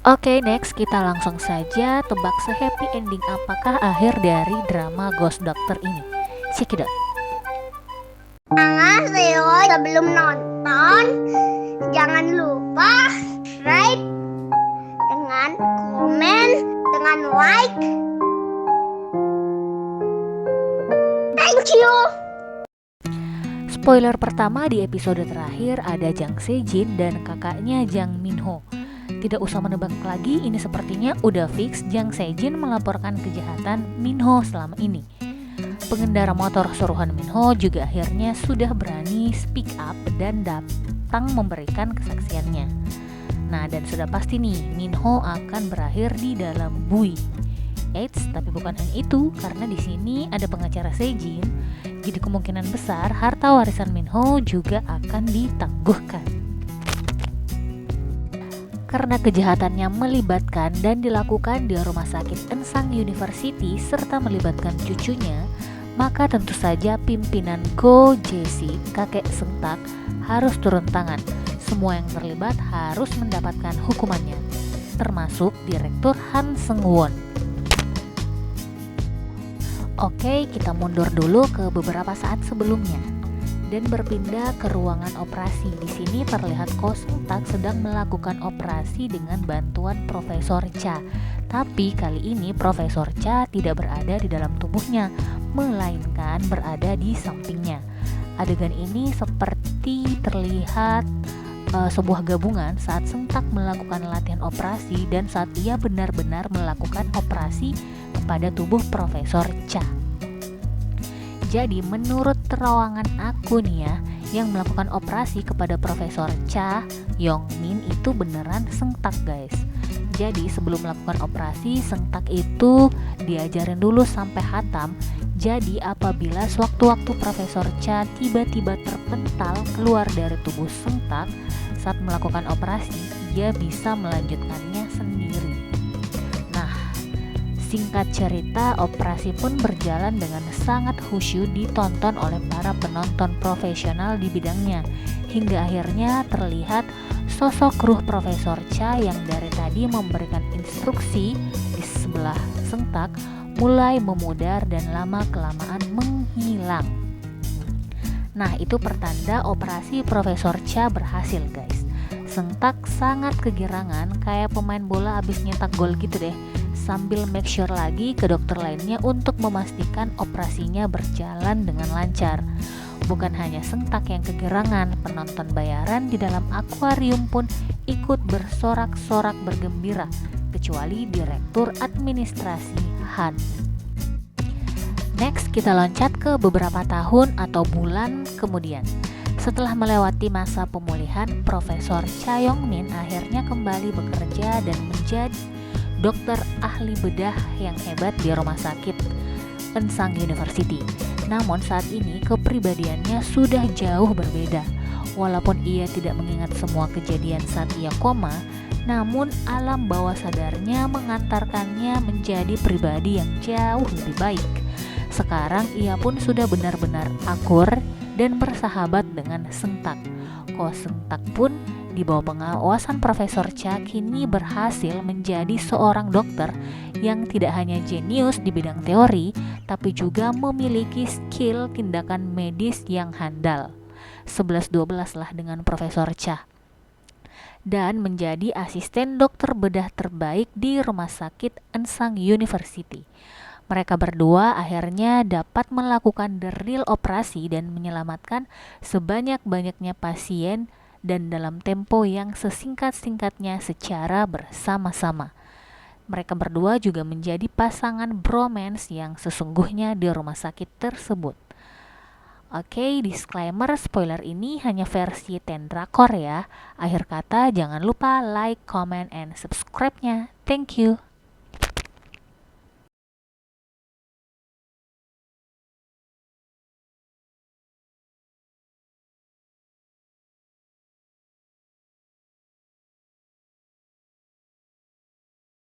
Oke, next kita langsung saja tebak se-happy ending apakah akhir dari drama Ghost Doctor ini. Check it out. Annyeonghaseyo, sebelum nonton jangan lupa subscribe dengan komen, dengan like. Thank you. Spoiler pertama di episode terakhir ada Jang Se-jin dan kakaknya Jang Min-ho. Tidak usah menebak lagi, ini sepertinya udah fix Jang Se-jin melaporkan kejahatan Min-ho selama ini. Pengendara motor suruhan Min-ho juga akhirnya sudah berani speak up dan datang memberikan kesaksiannya. Nah, dan sudah pasti nih, Min-ho akan berakhir di dalam bui. Eits, tapi bukan hanya itu, karena di sini ada pengacara Se-jin. Jadi kemungkinan besar harta warisan Min-ho juga akan ditangguhkan. Karena kejahatannya melibatkan dan dilakukan di rumah sakit Ensang University serta melibatkan cucunya, maka tentu saja pimpinan Go Jae-si, kakek Seung-tak, harus turun tangan. Semua yang terlibat harus mendapatkan hukumannya, termasuk Direktur Han Seung-won. Oke, kita mundur dulu ke beberapa saat sebelumnya dan berpindah ke ruangan operasi. Di sini terlihat Ko Seung-tak sedang melakukan operasi dengan bantuan Profesor Cha. Tapi kali ini Profesor Cha tidak berada di dalam tubuhnya, melainkan berada di sampingnya. Adegan ini seperti terlihat sebuah gabungan saat Seung-tak melakukan latihan operasi dan saat ia benar-benar melakukan operasi kepada tubuh Profesor Cha. Jadi menurut terawangan aku nih ya, yang melakukan operasi kepada Profesor Cha Yong-min itu beneran Seung-tak guys. Jadi sebelum melakukan operasi, Seung-tak itu diajarin dulu sampai hatam. Jadi apabila sewaktu-waktu Profesor Cha tiba-tiba terpental keluar dari tubuh Seung-tak saat melakukan operasi, ia bisa melanjutkannya sendiri. Nah, singkat cerita, operasi pun berjalan dengan sangat khusyuk ditonton oleh para penonton profesional di bidangnya. Hingga akhirnya terlihat sosok kruh Profesor Cha yang dari tadi memberikan instruksi di sebelah Seung-tak mulai memudar dan lama-kelamaan menghilang. Nah, itu pertanda operasi Profesor Cha berhasil guys. Seung-tak sangat kegirangan kayak pemain bola abis nyetak gol gitu deh, sambil make sure lagi ke dokter lainnya untuk memastikan operasinya berjalan dengan lancar. Bukan hanya Seung-tak yang kegirangan, penonton bayaran di dalam akuarium pun ikut bersorak-sorak bergembira, kecuali Direktur Administrasi Han. Next, kita loncat ke beberapa tahun atau bulan kemudian. Setelah melewati masa pemulihan, Profesor Cha Yong-min akhirnya kembali bekerja dan menjadi dokter ahli bedah yang hebat di rumah sakit Ensang University. Namun saat ini kepribadiannya sudah jauh berbeda. Walaupun ia tidak mengingat semua kejadian saat ia koma, namun alam bawah sadarnya mengantarkannya menjadi pribadi yang jauh lebih baik. Sekarang ia pun sudah benar-benar akur dan bersahabat dengan Seung-tak. Ko Seung-tak pun di bawah pengawasan Profesor Cha kini berhasil menjadi seorang dokter yang tidak hanya jenius di bidang teori, tapi juga memiliki skill tindakan medis yang handal. 11-12 lah dengan Profesor Cha. Dan menjadi asisten dokter bedah terbaik di rumah sakit Ensang University. Mereka berdua akhirnya dapat melakukan the real operasi dan menyelamatkan sebanyak-banyaknya pasien dan dalam tempo yang sesingkat-singkatnya secara bersama-sama. Mereka berdua juga menjadi pasangan bromance yang sesungguhnya di rumah sakit tersebut. Oke, disclaimer, spoiler ini hanya versi Tendrakor ya. Akhir kata, jangan lupa like, comment, and subscribe-nya. Thank you.